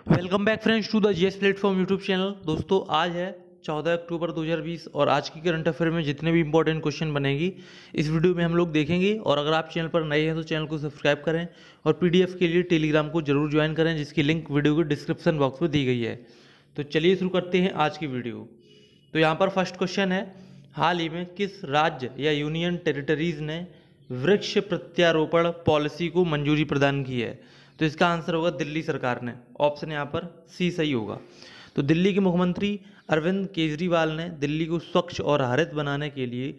Welcome back friends to the GS platform YouTube channel. दोस्तों आज है 14 अक्टूबर 2020 और आज की करंट अफेयर में जितने भी इंपॉर्टेंट क्वेश्चन बनेगी इस वीडियो में हम लोग देखेंगे। और अगर आप चैनल पर नए हैं तो चैनल को सब्सक्राइब करें और पीडीएफ के लिए टेलीग्राम को जरूर ज्वाइन करें, जिसकी लिंक वीडियो के डिस्क्रिप्शन बॉक्स में दी गई है। तो चलिए शुरू करते हैं आज की वीडियो। तो यहाँ पर फर्स्ट क्वेश्चन है, हाल ही में किस राज्य या यूनियन टेरिटरीज ने वृक्ष प्रत्यारोपण पॉलिसी को मंजूरी प्रदान की है? तो इसका आंसर होगा दिल्ली सरकार ने। ऑप्शन यहाँ पर सी सही होगा। तो दिल्ली के मुख्यमंत्री अरविंद केजरीवाल ने दिल्ली को स्वच्छ और हरित बनाने के लिए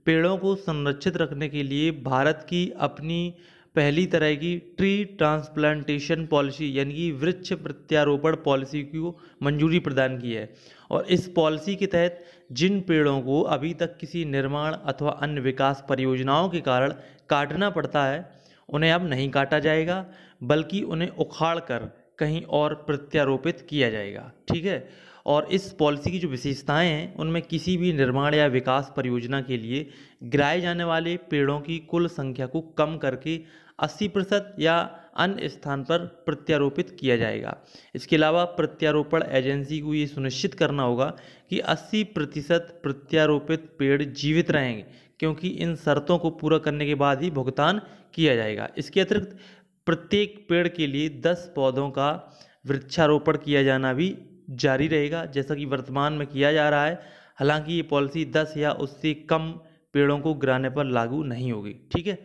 पेड़ों को संरक्षित रखने के लिए भारत की अपनी पहली तरह की ट्री ट्रांसप्लांटेशन पॉलिसी यानी कि वृक्ष प्रत्यारोपण पॉलिसी को मंजूरी प्रदान की है। और इस पॉलिसी के तहत जिन पेड़ों को अभी तक किसी निर्माण अथवा अन्य विकास परियोजनाओं के कारण काटना पड़ता है उन्हें अब नहीं काटा जाएगा, बल्कि उन्हें उखाड़ कर कहीं और प्रत्यारोपित किया जाएगा। ठीक है। और इस पॉलिसी की जो विशेषताएं हैं उनमें किसी भी निर्माण या विकास परियोजना के लिए गिराए जाने वाले पेड़ों की कुल संख्या को कम करके 80% या अन्य स्थान पर प्रत्यारोपित किया जाएगा। इसके अलावा प्रत्यारोपण एजेंसी को ये सुनिश्चित करना होगा कि 80% प्रत्यारोपित पेड़ जीवित रहेंगे, क्योंकि इन शर्तों को पूरा करने के बाद ही भुगतान किया जाएगा। इसके अतिरिक्त प्रत्येक पेड़ के लिए 10 पौधों का वृक्षारोपण किया जाना भी जारी रहेगा, जैसा कि वर्तमान में किया जा रहा है। हालांकि ये पॉलिसी 10 या उससे कम पेड़ों को गिराने पर लागू नहीं होगी। ठीक है।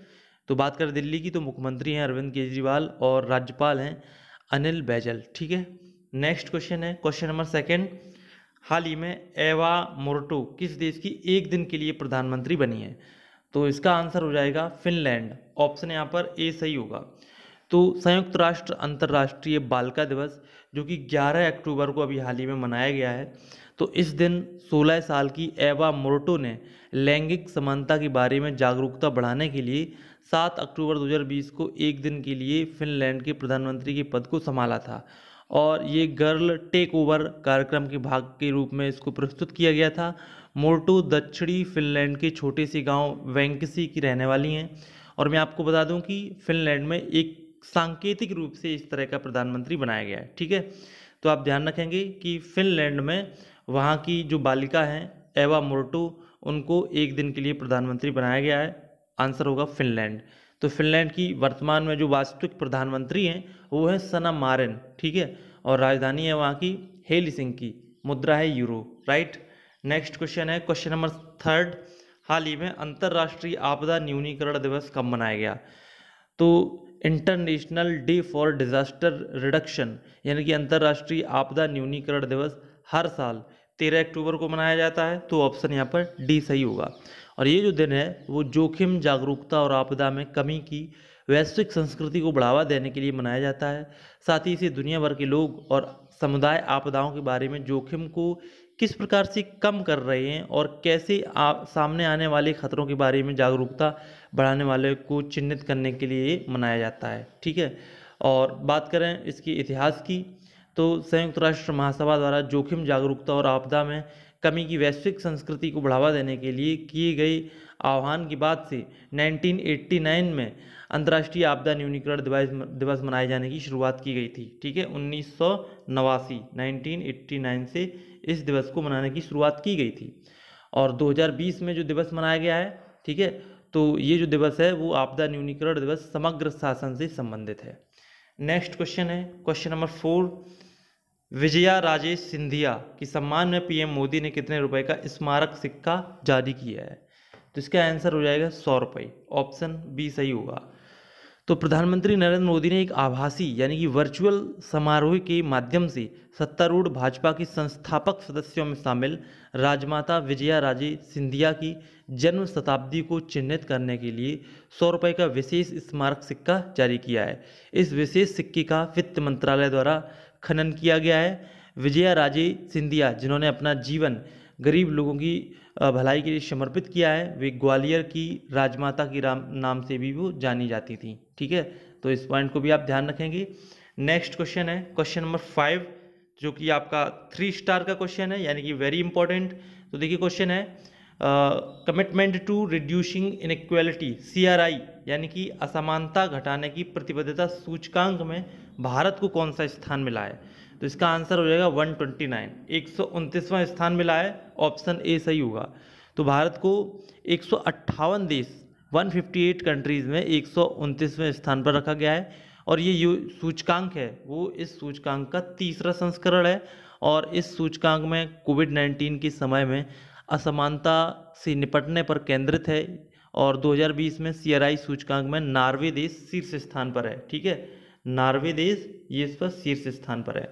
तो बात करें दिल्ली की, तो मुख्यमंत्री हैं अरविंद केजरीवाल और राज्यपाल हैं अनिल बैजल। ठीक है। नेक्स्ट क्वेश्चन है, क्वेश्चन नंबर सेकंड, हाल ही में एवा मोर्टो किस देश की एक दिन के लिए प्रधानमंत्री बनी है? तो इसका आंसर हो जाएगा फिनलैंड। ऑप्शन यहाँ पर ए सही होगा। तो संयुक्त राष्ट्र अंतर्राष्ट्रीय बालिका दिवस जो कि 11 अक्टूबर को अभी हाल ही में मनाया गया है, तो इस दिन 16 साल की एवा मोर्टो ने लैंगिक समानता के बारे में जागरूकता बढ़ाने के लिए 7 अक्टूबर 2020 को एक दिन के लिए फिनलैंड के प्रधानमंत्री के पद को संभाला था। और ये गर्ल टेक ओवर कार्यक्रम के भाग के रूप में इसको प्रस्तुत किया गया था। मोर्टो दक्षिणी फिनलैंड के छोटे से गांव वेंकसी की रहने वाली हैं। और मैं आपको बता दूं कि फिनलैंड में एक सांकेतिक रूप से इस तरह का प्रधानमंत्री बनाया गया है। ठीक है। तो आप ध्यान रखेंगे कि फिनलैंड में वहाँ की जो बालिका हैं एवा मोर्टो, उनको एक दिन के लिए प्रधानमंत्री बनाया गया है। आंसर होगा फिनलैंड। तो फिनलैंड की वर्तमान में जो वास्तविक प्रधानमंत्री हैं वो है सना मारिन। ठीक है। और राजधानी है वहाँ की हेलसिंकी, मुद्रा है यूरो। राइट। नेक्स्ट क्वेश्चन है, क्वेश्चन नंबर थर्ड, हाल ही में अंतर्राष्ट्रीय आपदा न्यूनीकरण दिवस कब मनाया गया? तो international day for disaster reduction यानी कि अंतर्राष्ट्रीय आपदा न्यूनीकरण दिवस हर साल 13 अक्टूबर को मनाया जाता है। तो ऑप्शन यहाँ पर डी सही होगा। और ये जो दिन है वो जोखिम जागरूकता और आपदा में कमी की वैश्विक संस्कृति को बढ़ावा देने के लिए मनाया जाता है। साथ ही इसे दुनिया भर के लोग और समुदाय आपदाओं के बारे में जोखिम को किस प्रकार से कम कर रहे हैं और कैसे सामने आने वाले खतरों के बारे में जागरूकता बढ़ाने वाले को चिन्हित करने के लिए मनाया जाता है। ठीक है। और बात करें इसके इतिहास की, तो संयुक्त राष्ट्र महासभा द्वारा जोखिम जागरूकता और आपदा में कमी की वैश्विक संस्कृति को बढ़ावा देने के लिए किए गए आह्वान के बाद से 1989 में अंतर्राष्ट्रीय आपदा न्यूनीकरण दिवस मनाए जाने की शुरुआत की गई थी। ठीक है। 1989 से इस दिवस को मनाने की शुरुआत की गई थी। और 2020 में जो दिवस मनाया गया है, ठीक है, तो ये जो दिवस है वो आपदा न्यूनीकरण दिवस समग्र शासन से संबंधित है। नेक्स्ट क्वेश्चन है, क्वेश्चन नंबर 4, विजया राजे सिंधिया की सम्मान में पीएम मोदी ने कितने रुपए का स्मारक सिक्का जारी किया है? तो इसका आंसर हो जाएगा 100 रुपये। ऑप्शन बी सही होगा। तो प्रधानमंत्री नरेंद्र मोदी ने एक आभासी यानी कि वर्चुअल समारोह के माध्यम से सत्तारूढ़ भाजपा की संस्थापक सदस्यों में शामिल राजमाता विजया राजे सिंधिया की जन्म शताब्दी को चिन्हित करने के लिए 100 रुपये का विशेष स्मारक सिक्का जारी किया है। इस विशेष सिक्के का वित्त मंत्रालय द्वारा खनन किया गया है। विजया राजे सिंधिया, जिन्होंने अपना जीवन गरीब लोगों की भलाई के लिए समर्पित किया है, वे ग्वालियर की राजमाता की नाम से भी वो जानी जाती थी। ठीक है। तो इस पॉइंट को भी आप ध्यान रखेंगे। नेक्स्ट क्वेश्चन है, क्वेश्चन नंबर 5, जो कि आपका 3 स्टार का क्वेश्चन है यानी कि वेरी इंपॉर्टेंट। तो देखिए क्वेश्चन है, commitment to reducing inequality CRI यानी कि असमानता घटाने की प्रतिबद्धता सूचकांक में भारत को कौन सा स्थान मिला है? तो इसका आंसर हो जाएगा 129, 129वां स्थान मिला है, ऑप्शन ए सही होगा। तो भारत को 158 देश 158 कंट्रीज़ में 129वें स्थान पर रखा गया है। और ये सूचकांक है वो इस सूचकांक का तीसरा संस्करण है, और इस सूचकांक में कोविड-19 के समय में असमानता से निपटने पर केंद्रित है। और 2020 में CRI सूचकांक में नॉर्वे देश शीर्ष स्थान पर है। ठीक है, नॉर्वे देश ये इस पर शीर्ष स्थान पर है।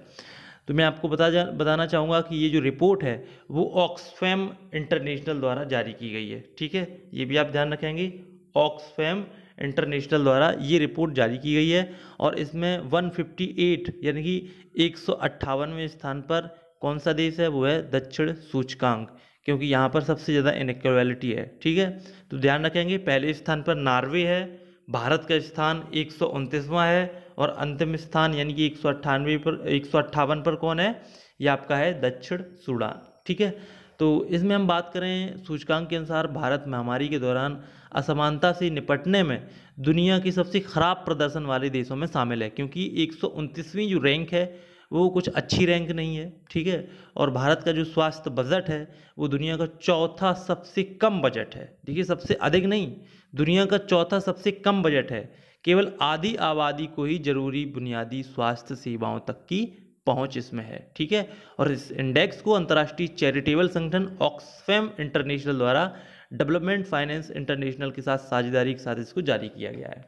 तो मैं आपको बताना चाहूँगा कि ये जो रिपोर्ट है वो ऑक्सफैम इंटरनेशनल द्वारा जारी की गई है। ठीक है, ये भी आप ध्यान रखेंगे, ऑक्सफैम इंटरनेशनल द्वारा ये रिपोर्ट जारी की गई है। और इसमें 158 यानी कि 158वें स्थान पर कौन सा देश है, वो है दक्षिण सूचकांक, क्योंकि यहाँ पर सबसे ज़्यादा इनइक्वालिटी है। ठीक है, तो ध्यान रखेंगे पहले स्थान पर नॉर्वे है, भारत का स्थान 129वां है, और अंतिम स्थान यानी कि 158 पर कौन है, ये आपका है दक्षिण सूडान। ठीक है, तो इसमें हम बात करें सूचकांक के अनुसार भारत महामारी के दौरान असमानता से निपटने में दुनिया की सबसे खराब प्रदर्शन वाले देशों में शामिल है, क्योंकि 129वीं जो रैंक है वो कुछ अच्छी रैंक नहीं है। ठीक है, और भारत का जो स्वास्थ्य बजट है वो दुनिया का चौथा सबसे कम बजट है। देखिए, सबसे अधिक नहीं, दुनिया का चौथा सबसे कम बजट है। केवल आधी आबादी को ही जरूरी बुनियादी स्वास्थ्य सेवाओं तक की पहुंच इसमें है। ठीक है, और इस इंडेक्स को अंतर्राष्ट्रीय चैरिटेबल संगठन ऑक्सफैम इंटरनेशनल द्वारा डेवलपमेंट फाइनेंस इंटरनेशनल के साथ साझेदारी के साथ इसको जारी किया गया है।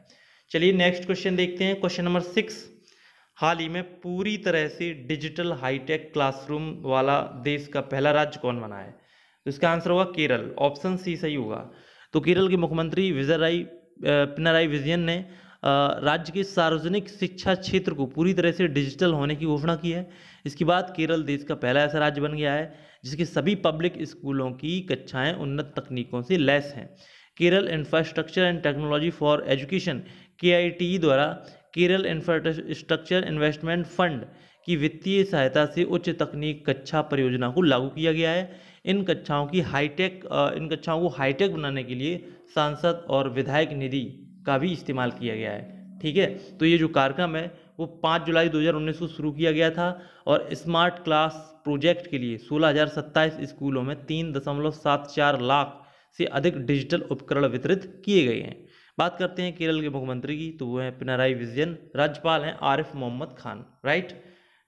चलिए नेक्स्ट क्वेश्चन देखते हैं, क्वेश्चन नंबर 6। हाल ही में पूरी तरह से डिजिटल हाईटेक क्लासरूम वाला देश का पहला राज्य कौन बना है? तो इसका आंसर होगा केरल, ऑप्शन सी सही होगा। तो केरल के मुख्यमंत्री पिनाराई विजयन ने राज्य के सार्वजनिक शिक्षा क्षेत्र को पूरी तरह से डिजिटल होने की घोषणा की है। इसके बाद केरल देश का पहला ऐसा राज्य बन गया है जिसके सभी पब्लिक स्कूलों की कक्षाएं उन्नत तकनीकों से लैस हैं। Kerala infrastructure and technology for education KITE द्वारा केरल इंफ्रास्ट्रक्चर इन्वेस्टमेंट फंड की वित्तीय सहायता से उच्च तकनीक कक्षा परियोजना को लागू किया गया है। इन कक्षाओं को हाईटेक बनाने के लिए सांसद और विधायक निधि का भी इस्तेमाल किया गया है। ठीक है, तो ये जो कार्यक्रम है वो 5 जुलाई 2019 को शुरू किया गया था, और स्मार्ट क्लास प्रोजेक्ट के लिए 16,027 स्कूलों में 3.74 लाख से अधिक डिजिटल उपकरण वितरित किए गए हैं। बात करते हैं केरल के मुख्यमंत्री की, तो वो है पिनाराई विजयन, राज्यपाल हैं Arif Mohammad Khan. Right,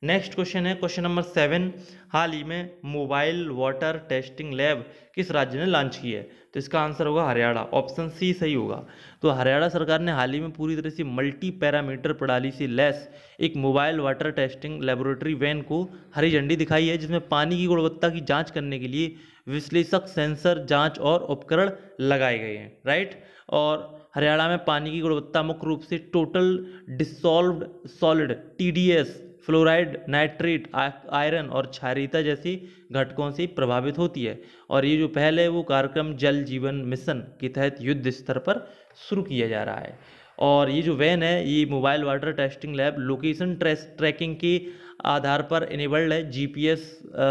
next question है क्वेश्चन नंबर 7। हाल ही में मोबाइल वाटर टेस्टिंग लैब किस राज्य ने लॉन्च की है? तो इसका आंसर होगा हरियाणा, ऑप्शन सी सही होगा। तो हरियाणा सरकार ने हाल ही में पूरी तरह से मल्टी पैरामीटर प्रणाली से लैस एक mobile water testing laboratory van को हरी झंडी दिखाई है, जिसमें पानी की गुणवत्ता की जांच करने के लिए विश्लेषक, सेंसर, जांच और उपकरण लगाए गए हैं। राइट, और हरियाणा में पानी की गुणवत्ता मुख्य रूप से total dissolved solid TDS, fluoride, nitrate, iron और क्षारीयता जैसी घटकों से प्रभावित होती है। और ये जो पहले है वो कार्यक्रम जल जीवन मिशन के तहत युद्ध स्तर पर शुरू किया जा रहा है। और ये जो वैन है ये mobile water testing lab location tracking के आधार पर इनेबल्ड है, GPS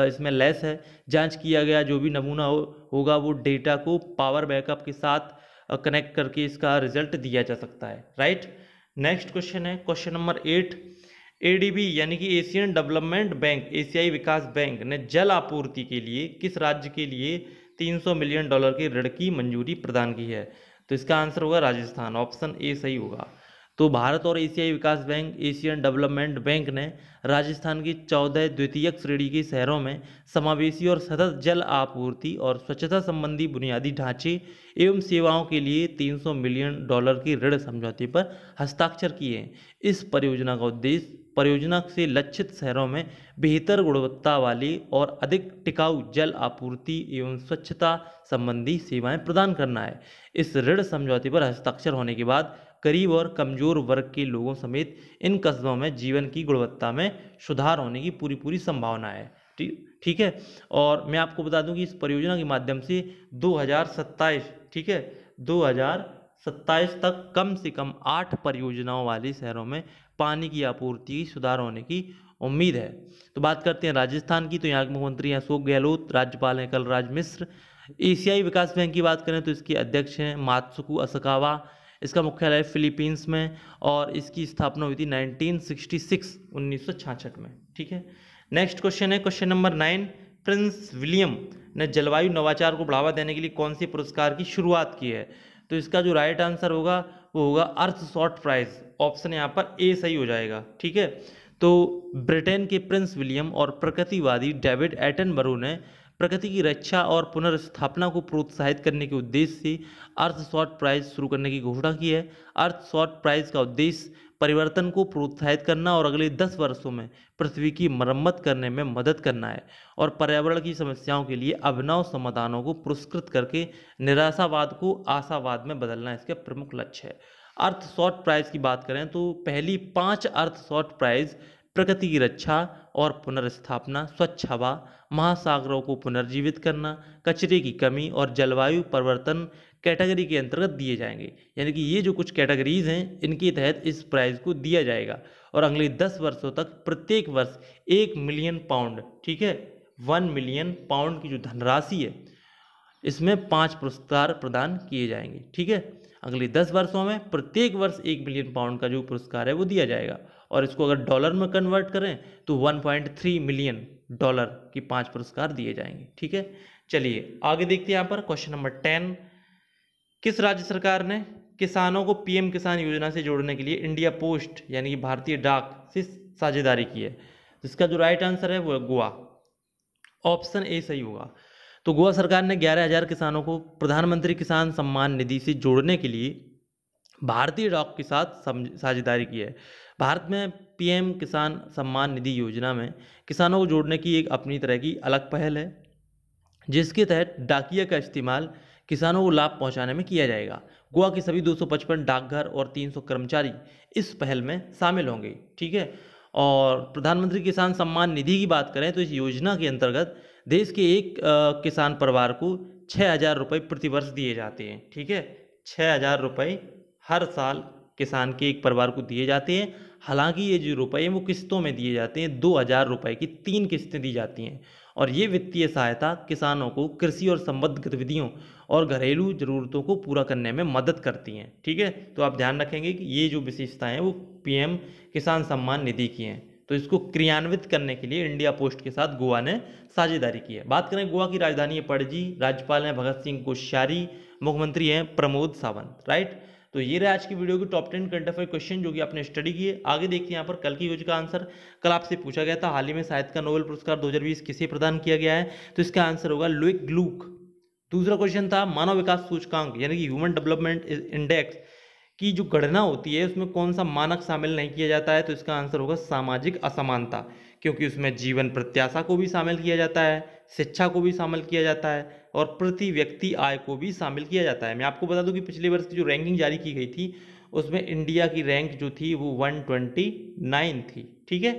इसमें लेस है। जांच किया गया जो भी नमूना होगा वो डेटा को पावर बैकअप के साथ कनेक्ट करके इसका रिजल्ट दिया जा सकता है। राइट, नेक्स्ट क्वेश्चन है क्वेश्चन नंबर 8। ADB यानी कि एशियन डेवलपमेंट बैंक, एशियाई विकास बैंक ने जल आपूर्ति के लिए किस राज्य के लिए $300 मिलियन के ऋण की मंजूरी प्रदान की है? तो इसका आंसर होगा राजस्थान, ऑप्शन ए सही होगा। तो भारत और एशियाई विकास बैंक, एशियन डेवलपमेंट बैंक ने राजस्थान की 14 द्वितीयक श्रेणी के शहरों में समावेशी और सतत जल आपूर्ति और स्वच्छता संबंधी बुनियादी ढांचे एवं सेवाओं के लिए $300 मिलियन के ऋण समझौते पर हस्ताक्षर किए हैं। इस परियोजना का उद्देश्य परियोजना से लक्षित शहरों में बेहतर गुणवत्ता वाली और अधिक टिकाऊ जल आपूर्ति एवं स्वच्छता संबंधी सेवाएं प्रदान करना है। इस ऋण समझौते पर हस्ताक्षर होने के बाद गरीब और कमजोर वर्ग के लोगों समेत इन कस्बों में जीवन की गुणवत्ता में सुधार होने की पूरी संभावना है। ठीक है, और मैं आपको बता दूं कि इस परियोजना के माध्यम से 2027 ठीक है 2027 तक कम से कम 8 परियोजनाओं वाले शहरों में पानी की आपूर्ति सुधार होने की उम्मीद है। तो बात करते हैं राजस्थान की, तो यहाँ के मुख्यमंत्री हैं अशोक गहलोत, राज्यपाल हैं कलराज मिश्र। एशियाई विकास बैंक की बात करें तो इसके अध्यक्ष हैं मात्सुकु असकावा। इसका मुख्यालय फिलीपींस में और इसकी स्थापना हुई थी 1966 में। ठीक है, नेक्स्ट क्वेश्चन है क्वेश्चन नंबर 9। प्रिंस विलियम ने जलवायु नवाचार को बढ़ावा देने के लिए कौन से पुरस्कार की शुरुआत की है? तो इसका जो राइट आंसर होगा वो होगा अर्थ शॉट प्राइज। ऑप्शन यहाँ पर ए सही हो जाएगा। ठीक है, तो ब्रिटेन के प्रिंस विलियम और प्रकृतिवादी डेविड एटनबरो ने प्रकृति की रक्षा और पुनर्स्थापना को प्रोत्साहित करने के उद्देश्य से अर्थ शॉट प्राइज शुरू करने की घोषणा की है। अर्थ शॉट प्राइज का उद्देश्य परिवर्तन को प्रोत्साहित करना और अगले 10 वर्षों में पृथ्वी की मरम्मत करने में मदद करना है और पर्यावरण की समस्याओं के लिए अभिनव समाधानों को पुरस्कृत करके निराशावाद को आशावाद में बदलना इसका प्रमुख लक्ष्य है। अर्थ शॉट प्राइज की बात करें तो पहली 5 अर्थ शॉट प्राइज प्रकृति की रक्षा और पुनर्स्थापना, स्वच्छ हवा, महासागरों को पुनर्जीवित करना, कचरे की कमी और जलवायु परिवर्तन कैटेगरी के अंतर्गत दिए जाएंगे। यानी कि ये जो कुछ कैटेगरीज हैं इनके तहत इस प्राइज को दिया जाएगा और अगले 10 वर्षों तक प्रत्येक वर्ष 1 मिलियन पाउंड, ठीक है, 1 मिलियन पाउंड की जो धनराशि है इसमें 5 पुरस्कार प्रदान किए जाएंगे। ठीक है, अगले 10 वर्षों में प्रत्येक वर्ष 1 मिलियन पाउंड का जो पुरस्कार है वो दिया जाएगा और इसको अगर डॉलर में कन्वर्ट करें तो 1.3 मिलियन डॉलर की 5 पुरस्कार दिए जाएंगे। ठीक है, चलिए आगे देखते हैं। यहाँ पर क्वेश्चन नंबर 10। किस राज्य सरकार ने किसानों को पीएम किसान योजना से जोड़ने के लिए इंडिया पोस्ट यानी कि भारतीय डाक से साझेदारी की है? इसका जो राइट आंसर है वो है गोवा। ऑप्शन ए सही होगा। तो गोवा सरकार ने 11,000 किसानों को प्रधानमंत्री किसान सम्मान निधि से जोड़ने के लिए भारतीय डाक के साथ साझेदारी की है। भारत में पीएम किसान सम्मान निधि योजना में किसानों को जोड़ने की एक अपनी तरह की अलग पहल है जिसके तहत डाकिया का इस्तेमाल किसानों को लाभ पहुंचाने में किया जाएगा। गोवा के सभी 255 डाकघर और 300 कर्मचारी इस पहल में शामिल होंगे। ठीक है, और प्रधानमंत्री किसान सम्मान निधि की बात करें तो इस योजना के अंतर्गत देश के एक किसान परिवार को 6,000 रुपये प्रतिवर्ष दिए जाते हैं। ठीक है, 6,000 रुपये हर साल किसान के एक परिवार को दिए जाते हैं। हालांकि ये जो रुपये हैं वो किस्तों में दिए जाते हैं। 2,000 रुपये की 3 किस्तें दी जाती हैं और ये वित्तीय सहायता किसानों को कृषि और संबद्ध गतिविधियों और घरेलू जरूरतों को पूरा करने में मदद करती हैं। ठीक है, तो आप ध्यान रखेंगे कि ये जो विशेषताएं हैं वो पीएम किसान सम्मान निधि की हैं। तो इसको क्रियान्वित करने के लिए इंडिया पोस्ट के साथ गोवा ने साझेदारी की है। बात करें गोवा की राजधानी है पणजी, राज्यपाल हैं भगत सिंह कोश्यारी, मुख्यमंत्री हैं प्रमोद सावंत। राइट, तो ये रहा आज की वीडियो की टॉप 10 करंट अफेयर क्वेश्चन जो कि आपने स्टडी किए। आगे देखते हैं यहाँ पर कल की यूज का आंसर। कल आपसे पूछा गया था हाल ही में साहित्य का नोबेल पुरस्कार 2020 किसे प्रदान किया गया है? तो इसका आंसर होगा लुई ग्लूक। दूसरा क्वेश्चन था मानव विकास सूचकांक यानी कि ह्यूमन डेवलपमेंट इंडेक्स की जो गणना होती है उसमें कौन सा मानक शामिल नहीं किया जाता है? तो इसका आंसर होगा सामाजिक असमानता, क्योंकि उसमें जीवन प्रत्याशा को भी शामिल किया जाता है, शिक्षा को भी शामिल किया जाता है और प्रति व्यक्ति आय को भी शामिल किया जाता है। मैं आपको बता दूं कि पिछले वर्ष की जो रैंकिंग जारी की गई थी उसमें इंडिया की रैंक जो थी वो 129 थी। ठीक है,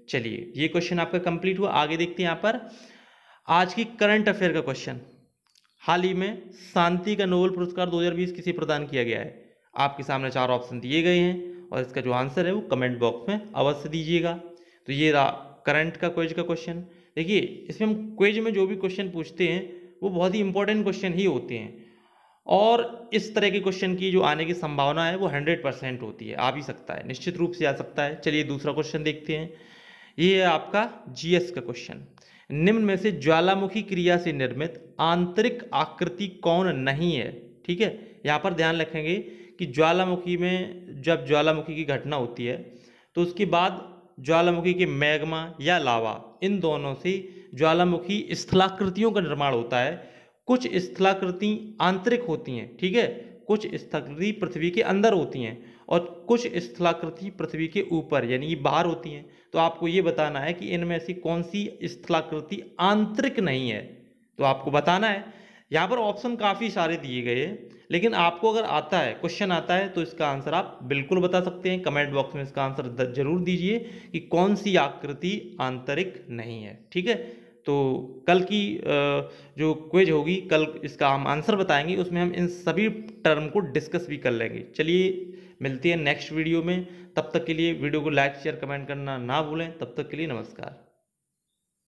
चलिए ये क्वेश्चन आपका कंप्लीट हुआ। आगे देखते हैं यहाँ पर आज की करंट अफेयर का क्वेश्चन। हाल ही में शांति का नोबेल पुरस्कार 2020 किसे प्रदान किया गया है? आपके सामने 4 ऑप्शन दिए गए हैं और इसका जो आंसर है वो कमेंट बॉक्स में अवश्य दीजिएगा। तो ये रहा करंट का क्विज का क्वेश्चन। देखिए इसमें हम क्विज में जो भी क्वेश्चन पूछते हैं वो बहुत ही इंपॉर्टेंट क्वेश्चन ही होते हैं और इस तरह के क्वेश्चन की जो आने की संभावना है वो 100% होती है। आ भी सकता है, निश्चित रूप से आ सकता है। चलिए दूसरा क्वेश्चन देखते हैं। ये है आपका जीएस का क्वेश्चन। निम्न में से ज्वालामुखी क्रिया से निर्मित आंतरिक आकृति कौन नहीं है? ठीक है, यहाँ पर ध्यान रखेंगे कि ज्वालामुखी में जब ज्वालामुखी की घटना होती है तो उसके बाद ज्वालामुखी के मैग्मा या लावा, इन दोनों से ज्वालामुखी स्थलाकृतियों का निर्माण होता है। कुछ स्थलाकृति आंतरिक होती हैं, ठीक है, कुछ स्थलाकृति पृथ्वी के अंदर होती हैं और कुछ स्थलाकृति पृथ्वी के ऊपर यानी कि बाहर होती हैं। तो आपको ये बताना है कि इनमें से कौन सी स्थलाकृति आंतरिक नहीं है, तो आपको बताना है। यहाँ पर ऑप्शन काफ़ी सारे दिए गए हैं, लेकिन आपको अगर आता है, क्वेश्चन आता है तो इसका आंसर आप बिल्कुल बता सकते हैं। कमेंट बॉक्स में इसका आंसर जरूर दीजिए कि कौन सी आकृति आंतरिक नहीं है। ठीक है, तो कल की जो क्विज होगी, कल इसका हम आंसर बताएंगे, उसमें हम इन सभी टर्म को डिस्कस भी कर लेंगे। चलिए मिलते हैं नेक्स्ट वीडियो में, तब तक के लिए वीडियो को लाइक शेयर कमेंट करना ना भूलें। तब तक के लिए नमस्कार।